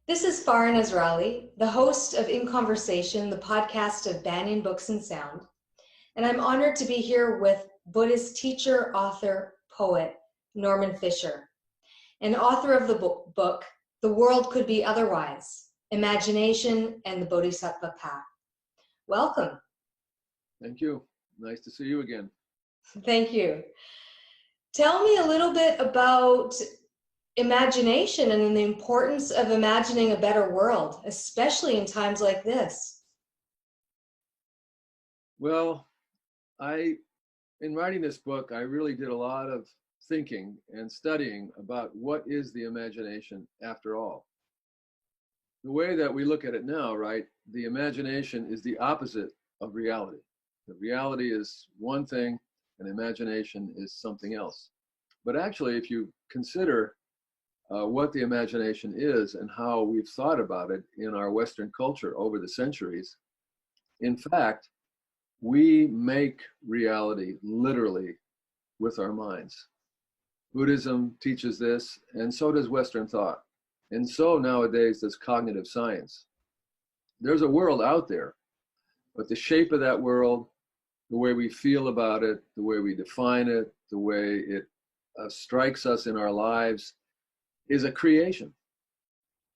This is Farin Azrali, the host of In Conversation, the podcast of Banyan Books and Sound, and I'm honored to be here with Buddhist teacher, author, poet, Norman Fischer, and author of the book, The World Could Be Otherwise, Imagination and the Bodhisattva Path. Welcome. Thank you. Nice to see you again. Thank you. Tell me a little bit about imagination and the importance of imagining a better world, especially in times like this. Well, in writing this book, I really did a lot of thinking and studying about what is the imagination after all. The way that we look at it now, right, the imagination is the opposite of reality. The reality is one thing and imagination is something else. But actually, if you consider what the imagination is and how we've thought about it in our Western culture over the centuries, in fact, we make reality literally with our minds. Buddhism teaches this, and so does Western thought. And so nowadays does cognitive science. There's a world out there, but the shape of that world, the way we feel about it, the way we define it, the way it strikes us in our lives, is a creation.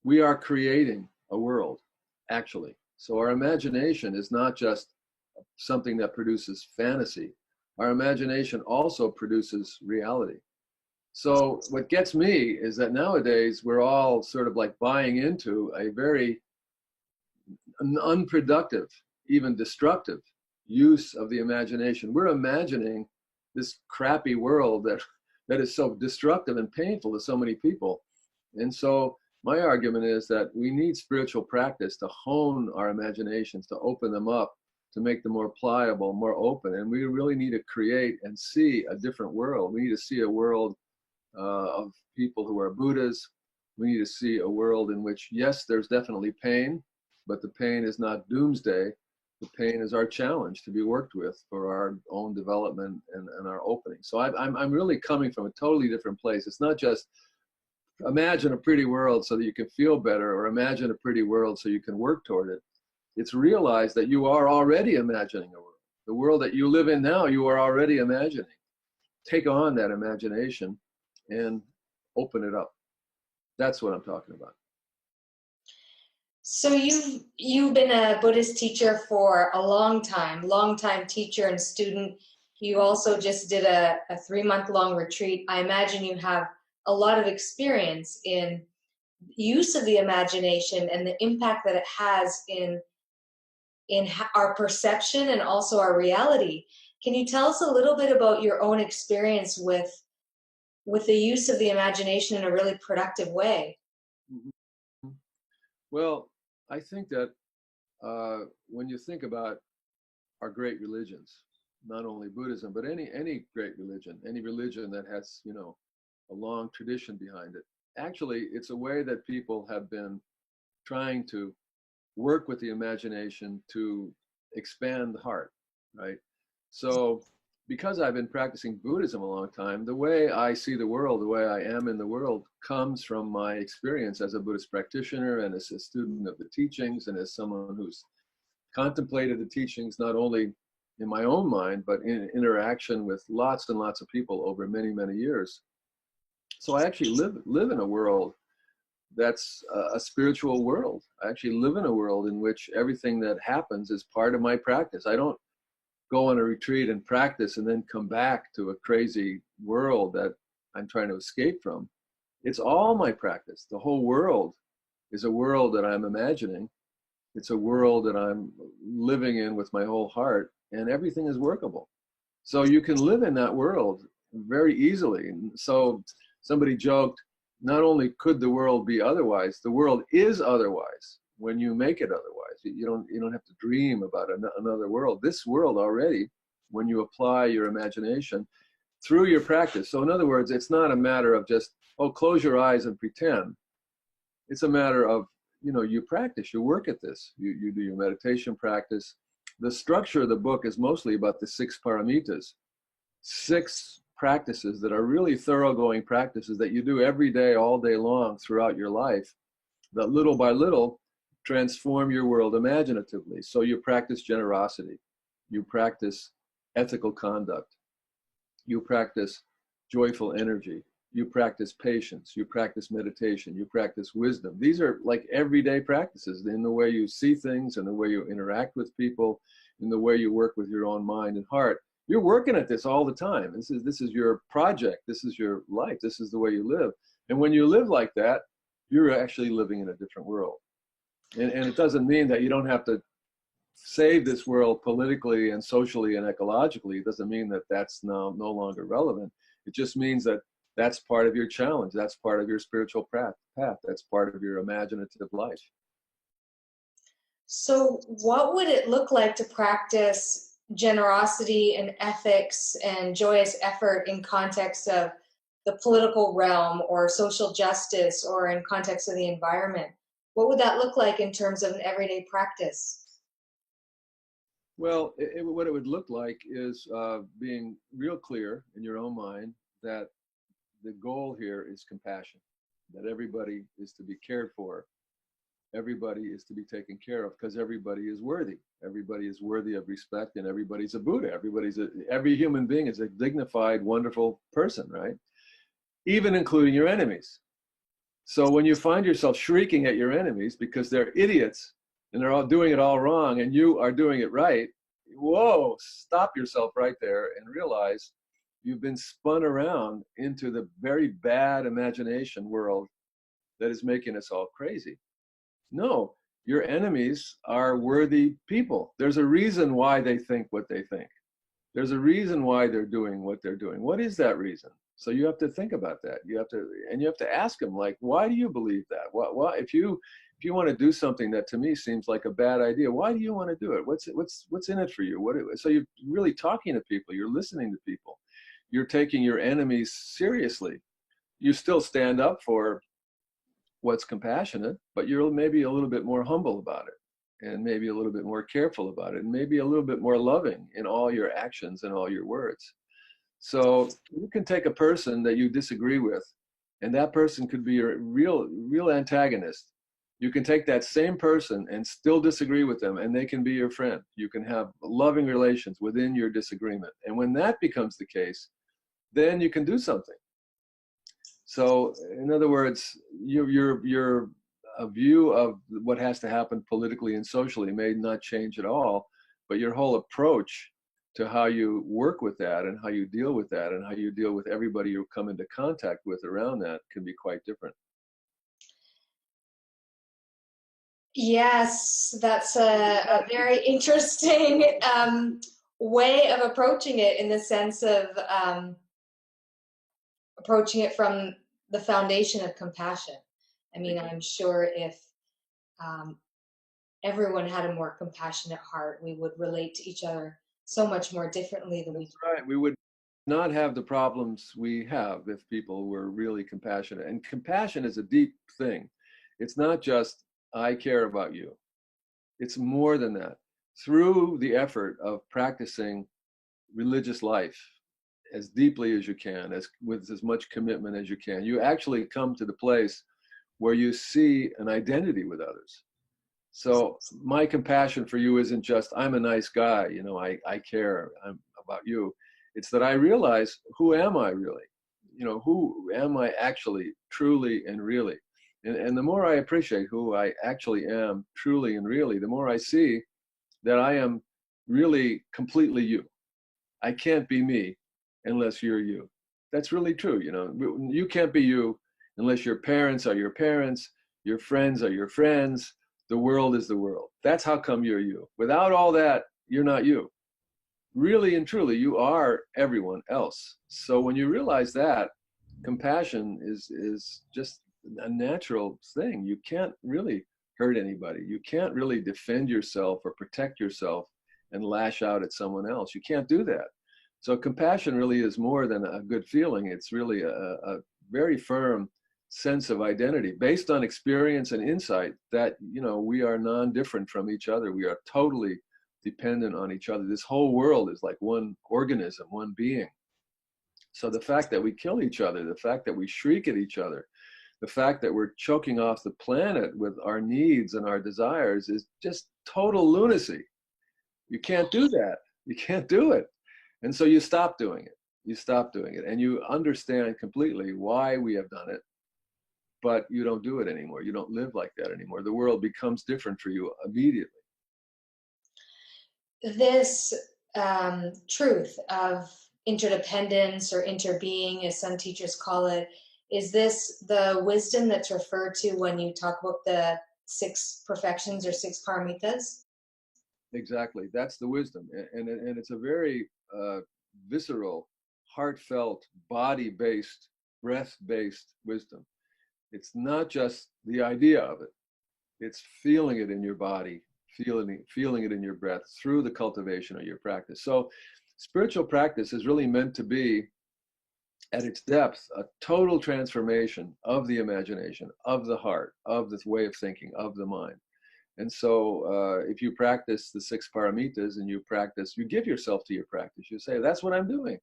We are creating a world, actually. So our imagination is not just something that produces fantasy. Our imagination also produces reality. So what gets me is that nowadays we're all sort of like buying into a very unproductive, even destructive use of the imagination. We're imagining this crappy world that is so destructive and painful to so many people. And so my argument is that we need spiritual practice to hone our imaginations, to open them up, to make them more pliable, more open. And we really need to create and see a different world. We need to see a world of people who are Buddhas. We need to see a world in which, yes, there's definitely pain, but the pain is not doomsday. The pain is our challenge to be worked with for our own development and our opening. So I'm really coming from a totally different place. It's not just imagine a pretty world so that you can feel better, or imagine a pretty world so you can work toward it. It's realize that you are already imagining a world. The world that you live in now, you are already imagining. Take on that imagination and open it up. That's what I'm talking about. So you've been a Buddhist teacher for a long time teacher and student. You also just did a 3-month-long retreat. I imagine you have a lot of experience in use of the imagination and the impact that it has in our perception and also our reality. Can you tell us a little bit about your own experience with the use of the imagination in a really productive way? Mm-hmm. Well, I think that when you think about our great religions, not only Buddhism, but any great religion, any religion that has, a long tradition behind it, actually, it's a way that people have been trying to work with the imagination to expand the heart, right? So because I've been practicing Buddhism a long time, the way I see the world, the way I am in the world, comes from my experience as a Buddhist practitioner and as a student of the teachings and as someone who's contemplated the teachings not only in my own mind, but in interaction with lots and lots of people over many, many years. So I actually live in a world that's a spiritual world. I actually live in a world in which everything that happens is part of my practice. I don't go on a retreat and practice and then come back to a crazy world that I'm trying to escape from. It's all my practice. The whole world is a world that I'm imagining. It's a world that I'm living in with my whole heart, and everything is workable. So you can live in that world very easily. So somebody joked, not only could the world be otherwise, the world is otherwise when you make it otherwise. You don't have to dream about another world. This world already, when you apply your imagination through your practice. So in other words, it's not a matter of just, close your eyes and pretend. It's a matter of, you practice, you work at this. You do your meditation practice. The structure of the book is mostly about the 6 paramitas, 6 practices that are really thoroughgoing practices that you do every day, all day long throughout your life, that little by little transform your world imaginatively. So you practice generosity, you practice ethical conduct, you practice joyful energy, you practice patience, you practice meditation, you practice wisdom. These are like everyday practices in the way you see things, in the way you interact with people, in the way you work with your own mind and heart. You're working at this all the time. This is your project. This is your life. This is the way you live. And when you live like that, you're actually living in a different world. And it doesn't mean that you don't have to save this world politically and socially and ecologically. It doesn't mean that that's now no longer relevant. It just means that that's part of your challenge. That's part of your spiritual path. That's part of your imaginative life. So, what would it look like to practice generosity and ethics and joyous effort in context of the political realm or social justice or in context of the environment? What would that look like in terms of an everyday practice? Well, what it would look like is being real clear in your own mind that the goal here is compassion, that everybody is to be cared for. Everybody is to be taken care of because everybody is worthy. Everybody is worthy of respect, and everybody's a Buddha. Every human being is a dignified, wonderful person, right? Even including your enemies. So when you find yourself shrieking at your enemies because they're idiots and they're all doing it all wrong and you are doing it right, whoa, stop yourself right there and realize you've been spun around into the very bad imagination world that is making us all crazy. No, your enemies are worthy people. There's a reason why they think what they think. There's a reason why they're doing what they're doing. What is that reason? So you have to think about that. You have to ask them, like, why do you believe that? What if you want to do something that to me seems like a bad idea, why do you want to do it? What's in it for you? So you're really talking to people. You're listening to people. You're taking your enemies seriously. You still stand up for what's compassionate, but you're maybe a little bit more humble about it, and maybe a little bit more careful about it, and maybe a little bit more loving in all your actions and all your words. So you can take a person that you disagree with, and that person could be your real antagonist. You can take that same person and still disagree with them, and they can be your friend. You can have loving relations within your disagreement. And when that becomes the case, then you can do something. So, in other words, your a view of what has to happen politically and socially may not change at all, but your whole approach to how you work with that and how you deal with that and how you deal with everybody you come into contact with around that can be quite different. Yes, that's a very interesting way of approaching it, in the sense of approaching it from the foundation of compassion. I mean, I'm sure if um, everyone had a more compassionate heart, we would relate to each other so much more differently than we do. That's right. We would not have the problems we have if people were really compassionate. And compassion is a deep thing. It's not just, I care about you. It's more than that. Through the effort of practicing religious life as deeply as you can, with as much commitment as you can, you actually come to the place where you see an identity with others. So my compassion for you isn't just, I'm a nice guy, I care about you. It's that I realize, who am I really? Who am I actually, truly and really? And the more I appreciate who I actually am, truly and really, the more I see that I am really completely you. I can't be me unless you're you. That's really true. You can't be you unless your parents are your parents, your friends are your friends, the world is the world. That's how come you're you. Without all that, you're not you. Really and truly, you are everyone else. So when you realize that, compassion is just a natural thing. You can't really hurt anybody. You can't really defend yourself or protect yourself and lash out at someone else. You can't do that. So compassion really is more than a good feeling. It's really a very firm sense of identity based on experience and insight that, we are non-different from each other. We are totally dependent on each other. This whole world is like one organism, one being. So the fact that we kill each other, the fact that we shriek at each other, the fact that we're choking off the planet with our needs and our desires is just total lunacy. You can't do that. You can't do it. And so you stop doing it. You stop doing it. And you understand completely why we have done it, but you don't do it anymore. You don't live like that anymore. The world becomes different for you immediately. This truth of interdependence or interbeing, as some teachers call it, is this the wisdom that's referred to when you talk about the six perfections or six paramitas? Exactly. That's the wisdom. And it's a very visceral, heartfelt, body-based, breath-based wisdom. It's not just the idea of it. It's feeling it in your body, feeling it in your breath through the cultivation of your practice. So spiritual practice is really meant to be, at its depth, a total transformation of the imagination, of the heart, of this way of thinking, of the mind. And so if you practice the six paramitas and you give yourself to your practice, you say, that's what I'm doing.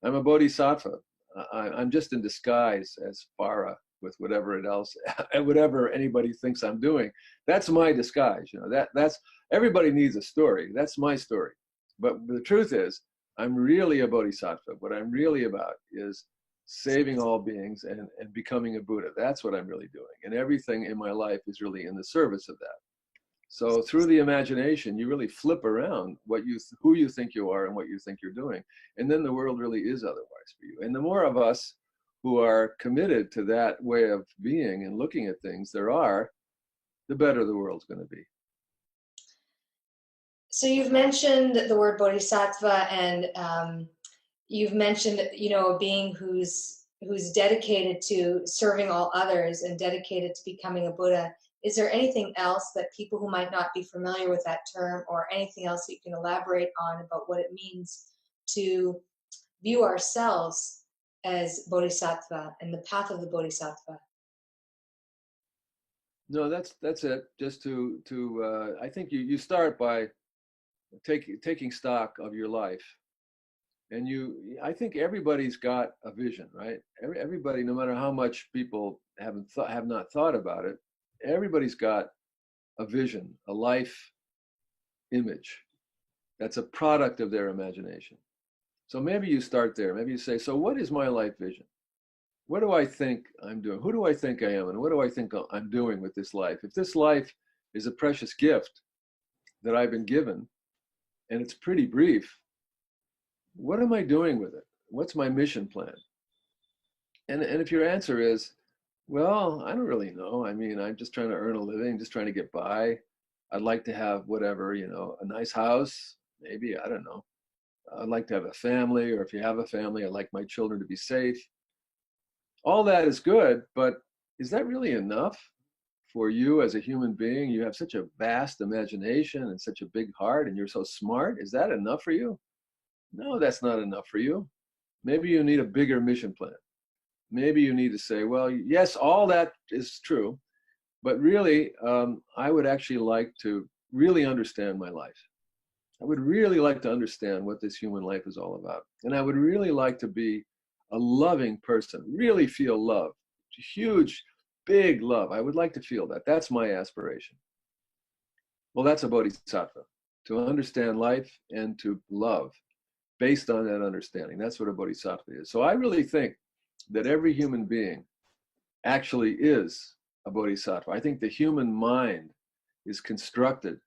I'm a bodhisattva. I'm just in disguise as Farah with whatever it else, whatever anybody thinks I'm doing. That's my disguise. You know, that's everybody needs a story. That's my story. But the truth is, I'm really a bodhisattva. What I'm really about is saving all beings and becoming a Buddha. That's what I'm really doing. And everything in my life is really in the service of that. So through the imagination, you really flip around who you think you are and what you think you're doing. And then the world really is otherwise for you. And the more of us who are committed to that way of being and looking at things there are, the better the world's going to be. So you've mentioned the word bodhisattva, and you've mentioned, a being who's dedicated to serving all others and dedicated to becoming a Buddha. Is there anything else that people who might not be familiar with that term, or anything else that you can elaborate on about what it means to view ourselves as bodhisattva and the path of the bodhisattva? No, that's it. Just I think you start by taking stock of your life. And I think everybody's got a vision, right? Everybody, no matter how much people have not thought about it, everybody's got a vision, a life image that's a product of their imagination. So maybe you start there. Maybe you say, so what is my life vision? What do I think I'm doing? Who do I think I am? And what do I think I'm doing with this life? If this life is a precious gift that I've been given, and it's pretty brief, what am I doing with it? What's my mission plan? And if your answer is, well, I don't really know. I mean, I'm just trying to earn a living, just trying to get by. I'd like to have whatever, a nice house, maybe, I don't know. I'd like to have a family, or if you have a family, I'd like my children to be safe. All that is good, but is that really enough for you as a human being? You have such a vast imagination and such a big heart, and you're so smart. Is that enough for you? No, that's not enough for you. Maybe you need a bigger mission plan. Maybe you need to say, well, yes, all that is true, but really, I would actually like to really understand my life. I would really like to understand what this human life is all about. And I would really like to be a loving person, really feel love, huge, big love. I would like to feel that. That's my aspiration. Well, that's a bodhisattva, to understand life and to love based on that understanding. That's what a bodhisattva is. So I really think that every human being actually is a bodhisattva. I think the human mind is constructed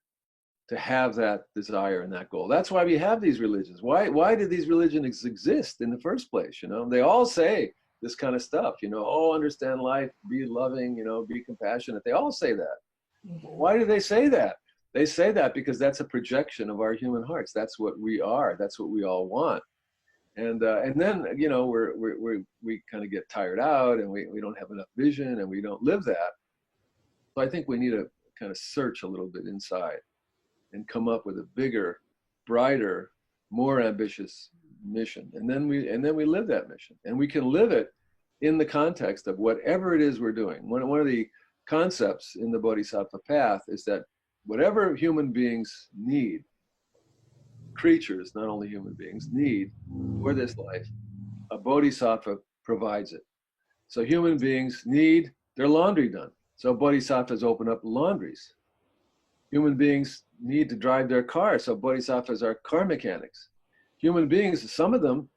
to have that desire and that goal. That's why we have these religions. Why did these religions exist in the first place? They all say this kind of stuff, oh, understand life, be loving, be compassionate. They all say that. Mm-hmm. Why do they say that? They say that because that's a projection of our human hearts. That's what we are. That's what we all want. And then, we kind of get tired out, and we don't have enough vision, and we don't live that. So I think we need to kind of search a little bit inside and come up with a bigger, brighter, more ambitious mission. And then we live that mission, and we can live it in the context of whatever it is we're doing. One of the concepts in the Bodhisattva path is that whatever human beings need, creatures, not only human beings, need for this life, a bodhisattva provides it. So human beings need their laundry done. So bodhisattvas open up laundries. Human beings need to drive their cars, so bodhisattvas are car mechanics. Human beings, some of them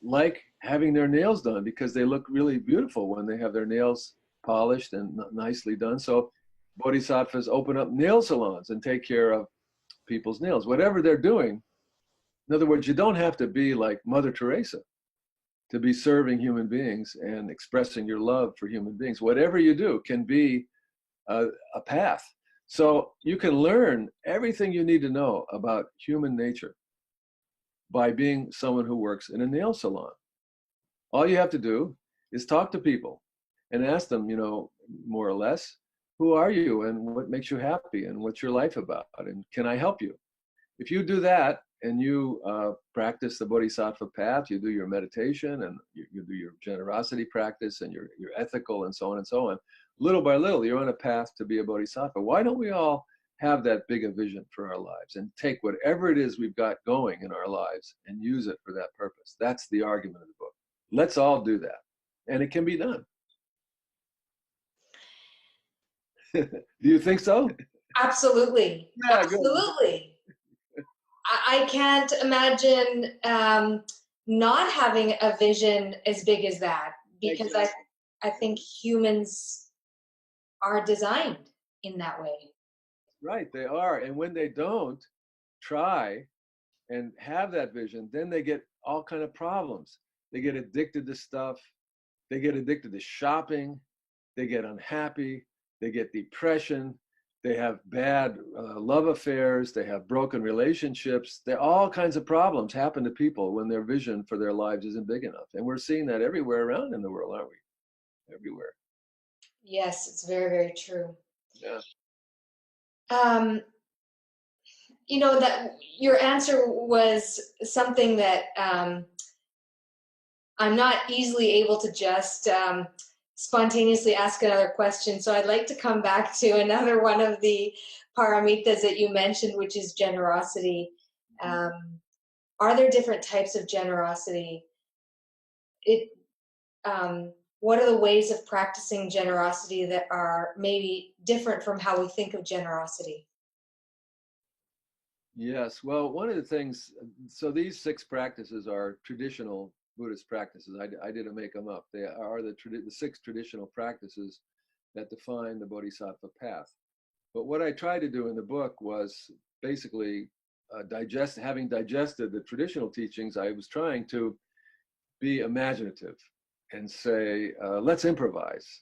like having their nails done because they look really beautiful when they have their nails polished and nicely done. So bodhisattvas open up nail salons and take care of people's nails, whatever they're doing. In other words, you don't have to be like Mother Teresa to be serving human beings and expressing your love for human beings. Whatever you do can be a path. So you can learn everything you need to know about human nature by being someone who works in a nail salon. All you have to do is talk to people and ask them, you know, more or less, who are you and what makes you happy and what's your life about and can I help you? If you do that and you practice the bodhisattva path, you do your meditation and you do your generosity practice and your ethical and so on, little by little, you're on a path to be a bodhisattva. Why don't we all have that big a vision for our lives and take whatever it is we've got going in our lives and use it for that purpose? That's the argument of the book. Let's all do that. And it can be done. Do you think so? Absolutely. Yeah, absolutely. I can't imagine not having a vision as big as that, because exactly. I think humans are designed in that way. Right, they are. And when they don't try and have that vision, then they get all kind of problems. They get addicted to stuff. They get addicted to shopping. They get unhappy. They get depression. They have bad love affairs. They have broken relationships. All kinds of problems happen to people when their vision for their lives isn't big enough. And we're seeing that everywhere around in the world, aren't we? Everywhere. Yes, it's very, very true. Yeah. You know, that your answer was something that I'm not easily able to just spontaneously ask another question. So I'd like to come back to another one of the paramitas that you mentioned, which is generosity. Are there different types of generosity? What are the ways of practicing generosity that are maybe different from how we think of generosity? Yes, well, one of the things, so these 6 practices are traditional Buddhist practices. I didn't make them up. They are the 6 traditional practices that define the Bodhisattva path. But what I tried to do in the book was basically having digested the traditional teachings, I was trying to be imaginative and say, let's improvise.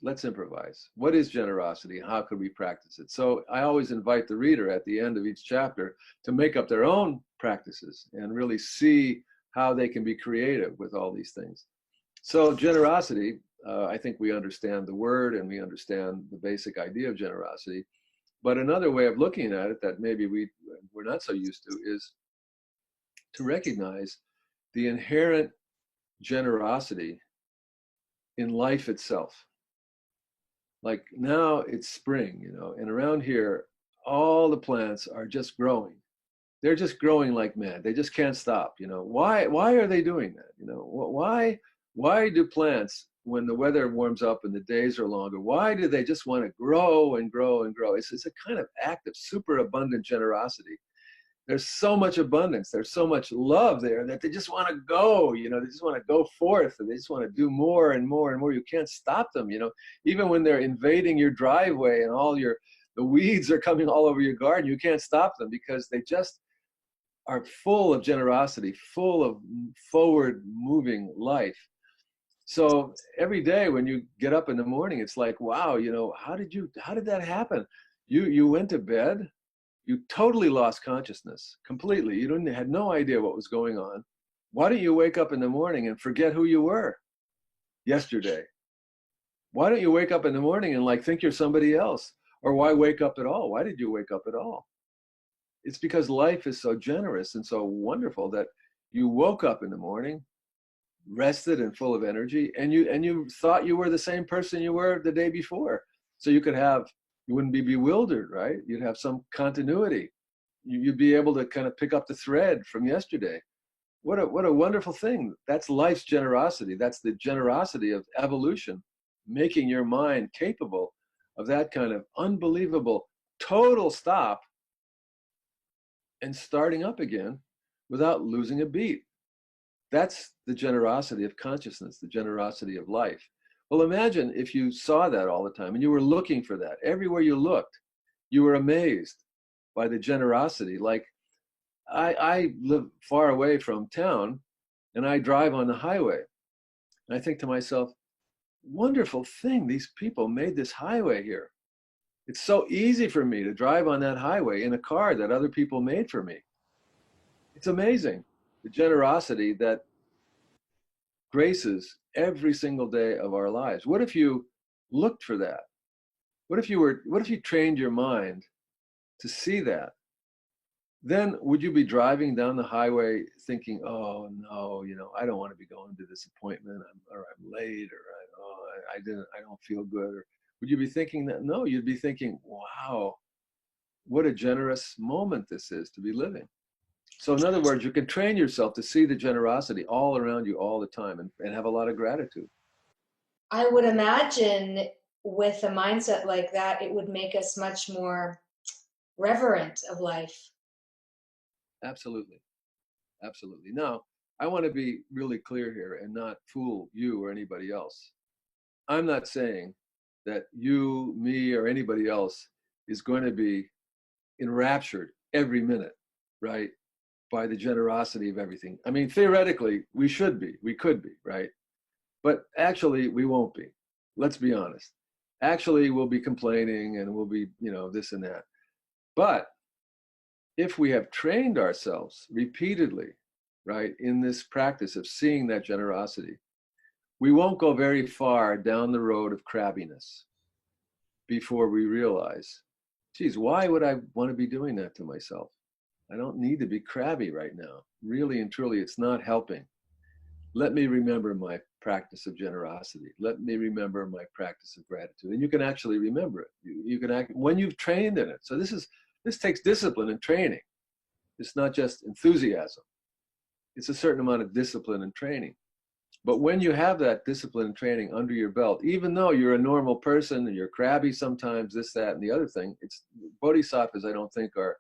What is generosity? How could we practice it? So I always invite the reader at the end of each chapter to make up their own practices and really see how they can be creative with all these things. So generosity, I think we understand the word and we understand the basic idea of generosity. But another way of looking at it that maybe we're not so used to is to recognize the inherent generosity in life itself. Like now it's spring, you know, and around here, all the plants are just growing. They're just growing like mad. They just can't stop, you know. Why are they doing that? You know, why do plants, when the weather warms up and the days are longer, why do they just want to grow and grow and grow? It's a kind of act of super abundant generosity. There's so much abundance, there's so much love there that they just want to go, you know, they just want to go forth and they just want to do more and more and more. You can't stop them, you know, even when they're invading your driveway and the weeds are coming all over your garden, you can't stop them because they just are full of generosity, full of forward moving life. So every day when you get up in the morning, it's like, wow, you know, how did that happen? You went to bed, you totally lost consciousness completely. You had no idea what was going on. Why don't you wake up in the morning and forget who you were yesterday? Why don't you wake up in the morning and like think you're somebody else? Or why wake up at all? Why did you wake up at all? It's because life is so generous and so wonderful that you woke up in the morning, rested and full of energy, and you thought you were the same person you were the day before. So you wouldn't be bewildered, right? You'd have some continuity. You'd be able to kind of pick up the thread from yesterday. What a wonderful thing. That's life's generosity. That's the generosity of evolution making your mind capable of that kind of unbelievable total stop and starting up again without losing a beat. That's the generosity of consciousness, the generosity of life. Well, imagine if you saw that all the time and you were looking for that. Everywhere you looked, you were amazed by the generosity. Like I live far away from town and I drive on the highway. And I think to myself, wonderful thing, these people made this highway here. It's so easy for me to drive on that highway in a car that other people made for me. It's amazing, the generosity that graces every single day of our lives. What if you looked for that? What if you trained your mind to see that? Then would you be driving down the highway thinking, oh no, I don't want to be going to this appointment, or I'm late, or I don't feel good? Or would you be thinking that? No, you'd be thinking, wow, what a generous moment this is to be living. So in other words, you can train yourself to see the generosity all around you all the time and have a lot of gratitude. I would imagine with a mindset like that, it would make us much more reverent of life. Absolutely. Absolutely. Now, I want to be really clear here and not fool you or anybody else. I'm not saying that you, me, or anybody else is going to be enraptured every minute, right, by the generosity of everything. I mean, theoretically, we should be, we could be, right? But actually, we won't be. Let's be honest. Actually, we'll be complaining and we'll be, this and that. But if we have trained ourselves repeatedly, right, in this practice of seeing that generosity, we won't go very far down the road of crabbiness before we realize, geez, why would I want to be doing that to myself? I don't need to be crabby right now. Really and truly, it's not helping. Let me remember my practice of generosity. Let me remember my practice of gratitude. And you can actually remember it. You can act when you've trained in it. So this takes discipline and training. It's not just enthusiasm. It's a certain amount of discipline and training. But when you have that discipline and training under your belt, even though you're a normal person and you're crabby sometimes, this, that, and the other thing, it's bodhisattvas, I don't think, are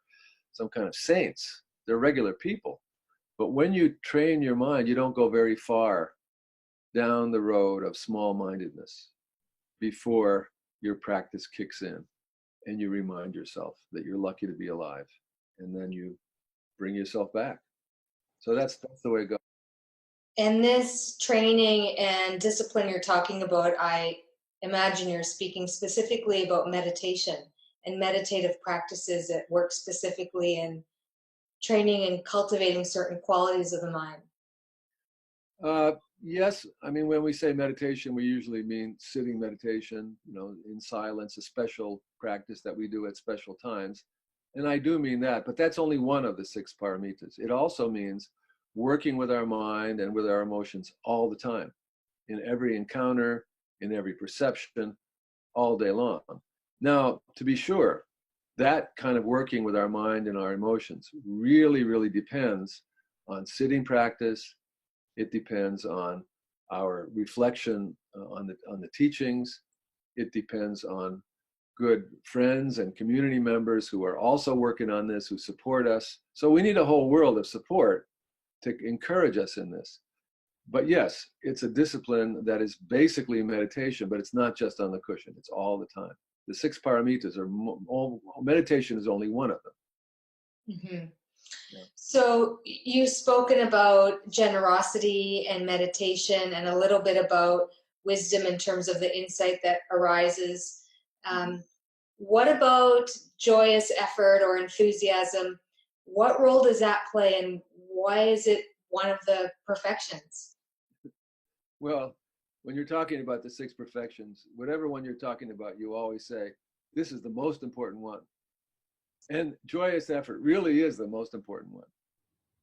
some kind of saints. They're regular people. But when you train your mind, you don't go very far down the road of small-mindedness before your practice kicks in and you remind yourself that you're lucky to be alive. And then you bring yourself back. So that's the way it goes. And this training and discipline you're talking about, I imagine you're speaking specifically about meditation and meditative practices that work specifically in training and cultivating certain qualities of the mind. Yes, I mean, when we say meditation, we usually mean sitting meditation, in silence, a special practice that we do at special times. And I do mean that, but that's only one of the 6 paramitas. It also means working with our mind and with our emotions all the time, in every encounter, in every perception, all day long. Now, to be sure, that kind of working with our mind and our emotions really, really depends on sitting practice. It depends on our reflection on the teachings. It depends on good friends and community members who are also working on this, who support us. So we need a whole world of support to encourage us in this. But yes, it's a discipline that is basically meditation, but it's not just on the cushion. It's all the time. The 6 paramitas meditation is only one of them. Mm-hmm. Yeah. So you've spoken about generosity and meditation and a little bit about wisdom in terms of the insight that arises. What about joyous effort or enthusiasm? What role does that play, and why is it one of the perfections? Well, when you're talking about the 6 perfections, whatever one you're talking about, you always say, this is the most important one. And joyous effort really is the most important one.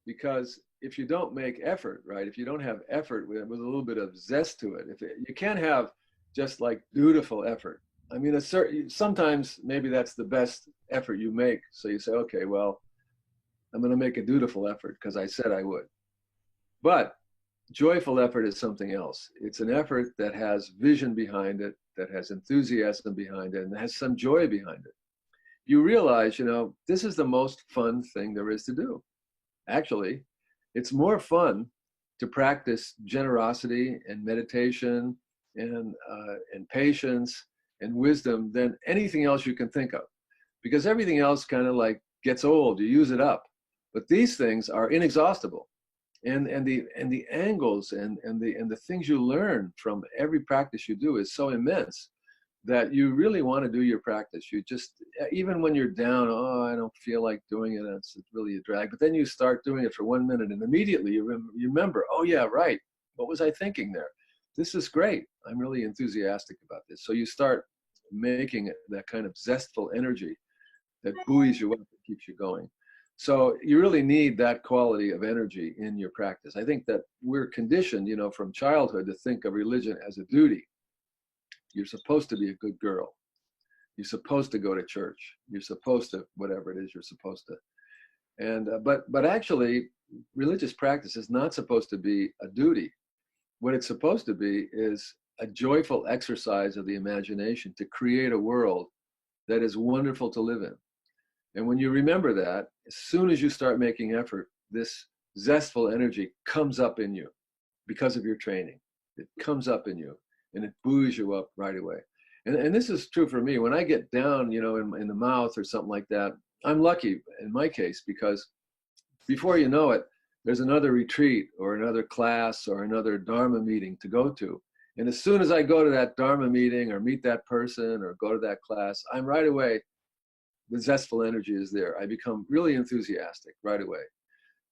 Because if you don't make effort, right, if you don't have effort with a little bit of zest to it, you can't have just like dutiful effort. I mean, sometimes maybe that's the best effort you make. So you say, okay, well, I'm going to make a dutiful effort because I said I would. But Joyful effort is something else. It's an effort that has vision behind it, that has enthusiasm behind it, and has some joy behind it. You realize, this is the most fun thing there is to do. Actually, it's more fun to practice generosity and meditation and patience and wisdom than anything else you can think of, because everything else kind of like gets old. You use it up, but these things are inexhaustible, and the angles and the things you learn from every practice you do is so immense that you really want to do your practice. You just, even when you're down, oh, I don't feel like doing it, it's really a drag. But then you start doing it for 1 minute and immediately you remember, oh yeah, right. What was I thinking there? This is great. I'm really enthusiastic about this. So you start making that kind of zestful energy that buoys you up and keeps you going. So you really need that quality of energy in your practice. I think that we're conditioned, from childhood to think of religion as a duty. You're supposed to be a good girl. You're supposed to go to church. You're supposed to, whatever it is you're supposed to. And but actually, religious practice is not supposed to be a duty. What it's supposed to be is a joyful exercise of the imagination to create a world that is wonderful to live in. And when you remember that, as soon as you start making effort, this zestful energy comes up in you because of your training. It comes up in you and it buoys you up right away. And this is true for me. When I get down, in the mouth or something like that, I'm lucky in my case, because before you know it, there's another retreat or another class or another Dharma meeting to go to. And as soon as I go to that Dharma meeting or meet that person or go to that class, I'm right away, the zestful energy is there. I become really enthusiastic right away.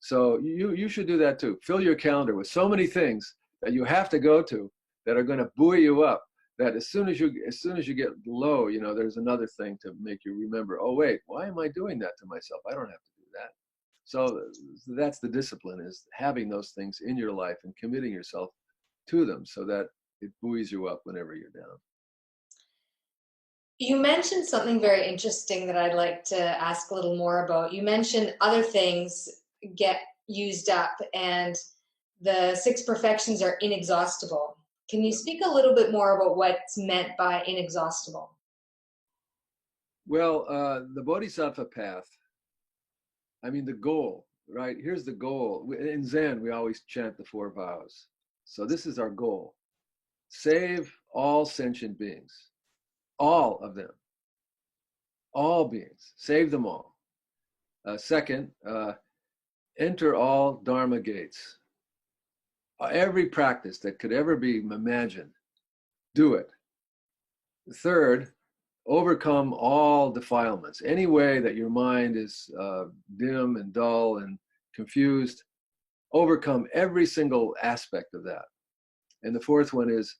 So you should do that too. Fill your calendar with so many things that you have to go to that are going to buoy you up, that as soon as you get low, there's another thing to make you remember, oh wait, why am I doing that to myself? I don't have to do that. So that's the discipline, is having those things in your life and committing yourself to them so that it buoys you up whenever you're down. You mentioned something very interesting that I'd like to ask a little more about. You mentioned other things get used up and the six perfections are inexhaustible. Can you speak a little bit more about what's meant by inexhaustible? Well, the Bodhisattva path, I mean, the goal, right? Here's the goal. In Zen, we always chant the 4 vows. So this is our goal. Save all sentient beings, all of them, all beings, save them all. Second, enter all Dharma gates. Every practice that could ever be imagined, do it. Third, overcome all defilements. Any way that your mind is dim and dull and confused, overcome every single aspect of that. And the fourth one is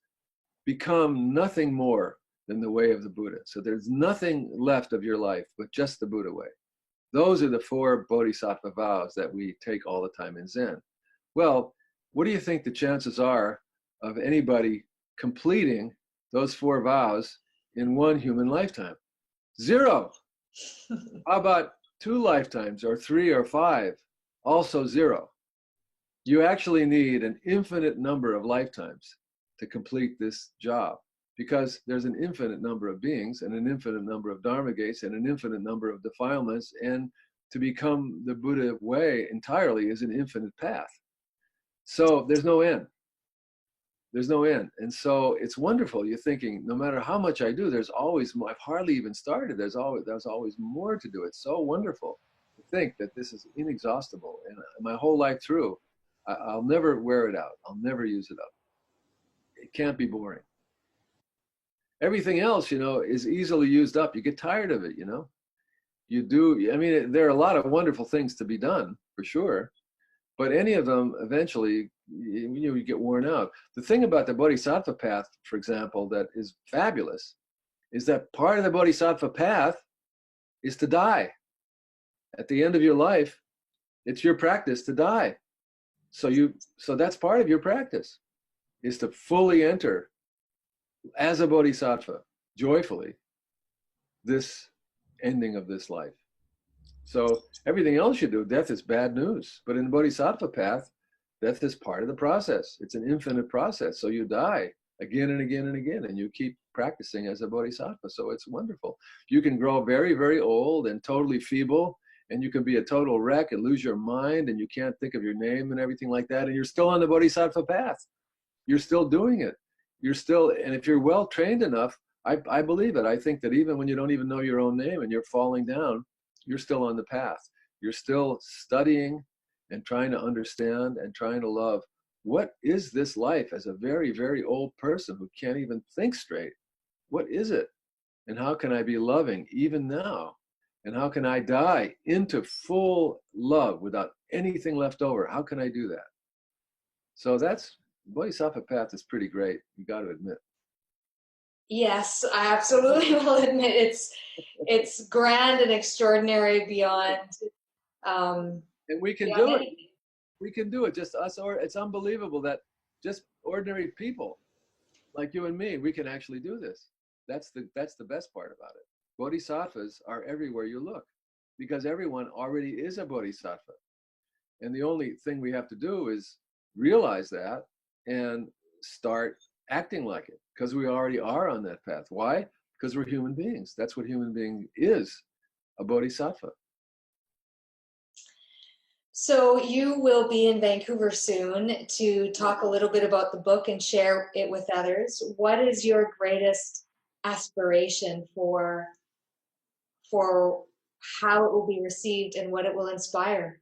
become nothing more than the way of the Buddha. So there's nothing left of your life but just the Buddha way. Those are the 4 bodhisattva vows that we take all the time in Zen. Well, what do you think the chances are of anybody completing those 4 vows in one human lifetime? 0. How about 2 lifetimes or 3 or 5? Also 0. You actually need an infinite number of lifetimes to complete this job, because there's an infinite number of beings and an infinite number of Dharma gates and an infinite number of defilements. And to become the Buddha way entirely is an infinite path. So there's no end. There's no end. And so it's wonderful. You're thinking, no matter how much I do, there's always more. I've hardly even started. There's always more to do. It's so wonderful to think that this is inexhaustible. And my whole life through, I'll never wear it out. I'll never use it up. It can't be boring. Everything else, is easily used up. You get tired of it, You do. I mean, there are a lot of wonderful things to be done, for sure. But any of them, eventually, you get worn out. The thing about the Bodhisattva path, for example, that is fabulous, is that part of the Bodhisattva path is to die. At the end of your life, it's your practice to die. So that's part of your practice, is to fully enter as a bodhisattva, joyfully, this ending of this life. So everything else you do, death is bad news. But in the bodhisattva path, Death is part of the process. It's an infinite process. So you die again and again and again, and you keep practicing as a bodhisattva. So it's wonderful. You can grow very, very old and totally feeble, and you can be a total wreck and lose your mind, and you can't think of your name and everything like that, and you're still on the bodhisattva path. You're still doing it. You're still, and if you're well trained enough, I believe it. I think that even when you don't even know your own name and you're falling down, you're still on the path. You're still studying and trying to understand and trying to love. What is this life as a very, very old person who can't even think straight? What is it? And how can I be loving even now? And how can I die into full love without anything left over? How can I do that? So that's, Bodhisattva path is pretty great, you got to admit. Yes, I absolutely will admit it's grand and extraordinary beyond And we can beyond do it. anything. We can do it. Just us, or it's unbelievable that just ordinary people like you and me, we can actually do this. That's the best part about it. Bodhisattvas are everywhere you look because everyone already is a bodhisattva. And the only thing we have to do is realize that and start acting like it because we already are on that path. Why? Because we're human beings. That's what human being is, a bodhisattva. So you will be in Vancouver soon to talk a little bit about the book and share it with others. What is your greatest aspiration for how it will be received and what it will inspire?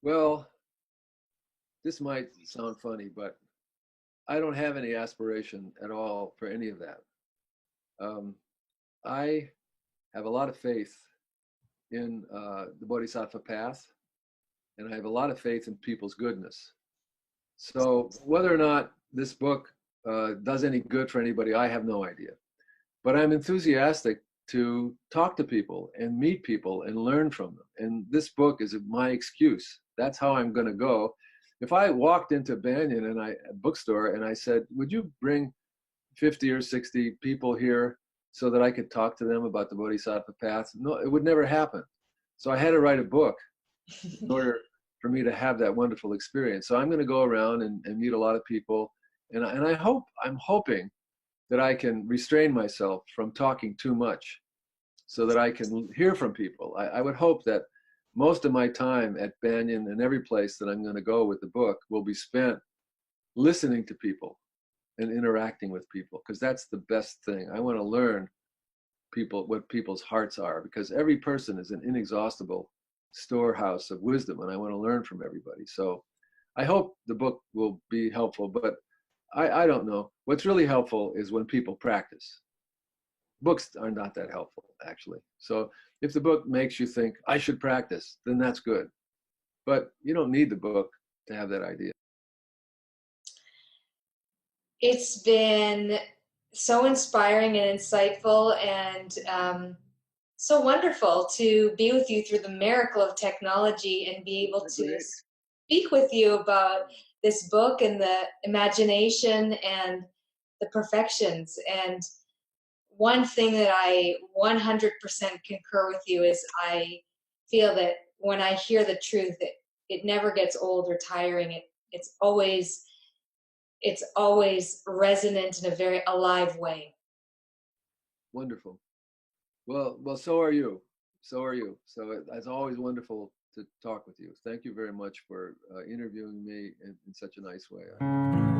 Well, this might sound funny, but I don't have any aspiration at all for any of that. I have a lot of faith in the Bodhisattva path, and I have a lot of faith in people's goodness. So whether or not this book does any good for anybody, I have no idea. But I'm enthusiastic to talk to people and meet people and learn from them. And this book is my excuse. That's how I'm going to go. If I walked into Banyan and a bookstore and I said, "Would you bring 50 or 60 people here so that I could talk to them about the Bodhisattva path?" No, it would never happen. So I had to write a book in order for me to have that wonderful experience. So I'm going to go around and meet a lot of people. And I'm hoping that I can restrain myself from talking too much so that I can hear from people. I would hope that most of my time at Banyan and every place that I'm going to go with the book will be spent listening to people and interacting with people, because that's the best thing. I want to learn what people's hearts are, because every person is an inexhaustible storehouse of wisdom, and I want to learn from everybody. So I hope the book will be helpful, but I don't know. What's really helpful is when people practice. Books are not that helpful, actually. So if the book makes you think, I should practice, then that's good. But you don't need the book to have that idea. It's been so inspiring and insightful and so wonderful to be with you through the miracle of technology and be able to speak with you about this book and the imagination and the perfections. And one thing that I 100% concur with you is I feel that when I hear the truth, it never gets old or tiring. It's always resonant in a very alive way. Wonderful. Well, so are you. So are you. So it's always wonderful to talk with you. Thank you very much for interviewing me in such a nice way.